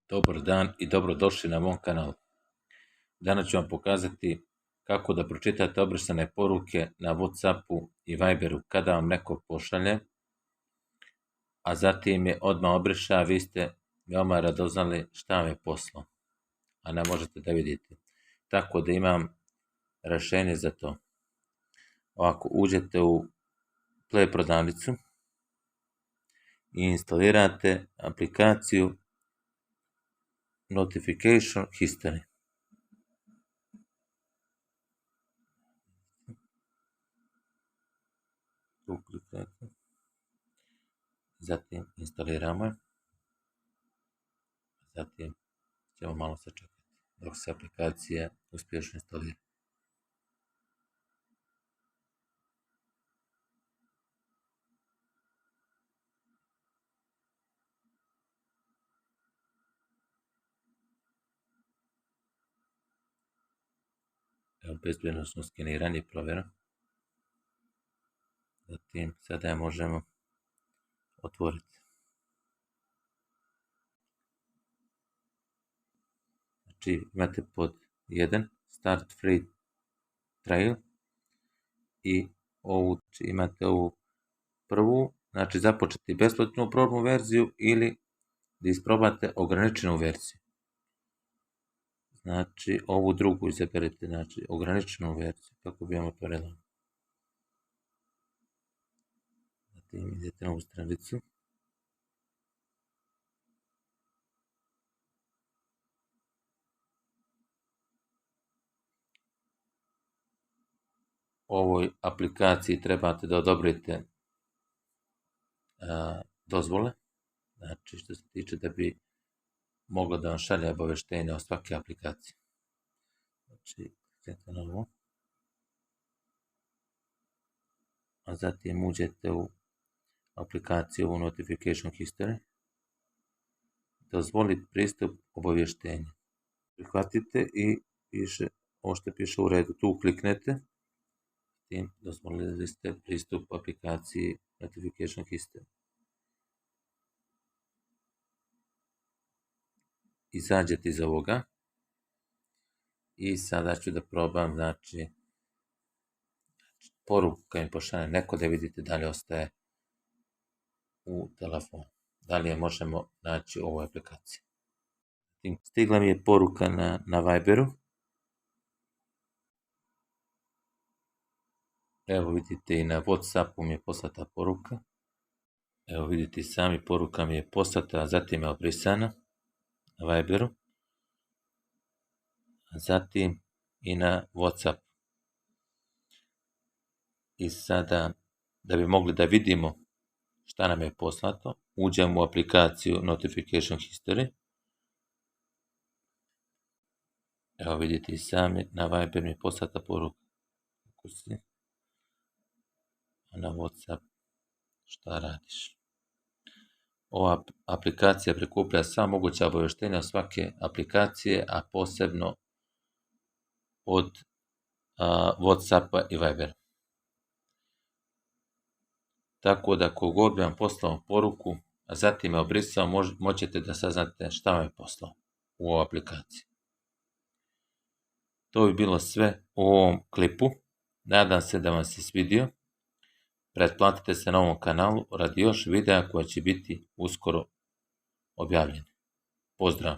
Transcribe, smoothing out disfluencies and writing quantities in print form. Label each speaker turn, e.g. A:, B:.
A: Dobar dan i dobrodošli na mom kanalu. Danas ću vam pokazati kako da pročitate obrisane poruke na Whatsappu i Viberu kada vam neko pošalje, a zatim je odmah obriše, a vi ste veoma radoznali šta vam je poslao, a ne možete da vidite. Tako da imam rešenje za to. Ovako, uđete u Play prodavnicu i instalirate aplikaciju Notification History. Tu kliknete. Zatim instaliramo je. Zatim ćemo malo sačekati dok se aplikacija uspješno instalira. Evo, bezbednosno skeniranje i provjera. Zatim sada je možemo otvoriti. Znači imate pod 1 Start Free Trial i imate ovu prvu, znači započeti besplatnu probnu verziju ili da isprobate ograničenu verziju. Znači ovu drugu izaberite, znači ograničenu verziju, kako bi vam otvorila. Zatim idete na ovu stranicu. Ovoj aplikaciji trebate da odobrite dozvole, znači što se tiče da bi moglo da vam šalje obaveštenja o svake aplikacije. Znači, kliknete na ovo, a zatim uđete u aplikaciju u Notification History, dozvoliti pristup obavještenja. Prihvatite i ovo što piše u redu, tu kliknete, tim dozvolili ste pristup aplikaciji Notification History. Izađete iz ovoga i sada ću da probam, znači, poruku kad mi pošalje neko da vidite da li ostaje u telefonu. Da li je možemo naći u ovoj aplikaciji. Stigla mi je poruka na Viberu. Evo vidite i na Whatsappu mi je poslata poruka. Evo vidite i sami, poruka mi je poslata, a zatim je obrisana na Viberu. Zatim i na Whatsappu. I sada, da bi mogli da vidimo šta nam je poslato, uđemo u aplikaciju Notification History. Evo vidite i sami, na Viber mi je poslata poruka. A na Whatsapp, šta radiš? Ova aplikacija prikuplja sva moguća obavještenja svake aplikacije, a posebno od Whatsappa i Vibera. Tako da kogod bi vam poslao poruku, a zatim je obrisao, moćete da saznate šta vam je poslao u ovoj aplikaciji. To bi bilo sve u ovom klipu. Nadam se da vam se svidio. Pretplatite se na ovom kanalu radi još videa koja će biti uskoro objavljeni. Pozdrav!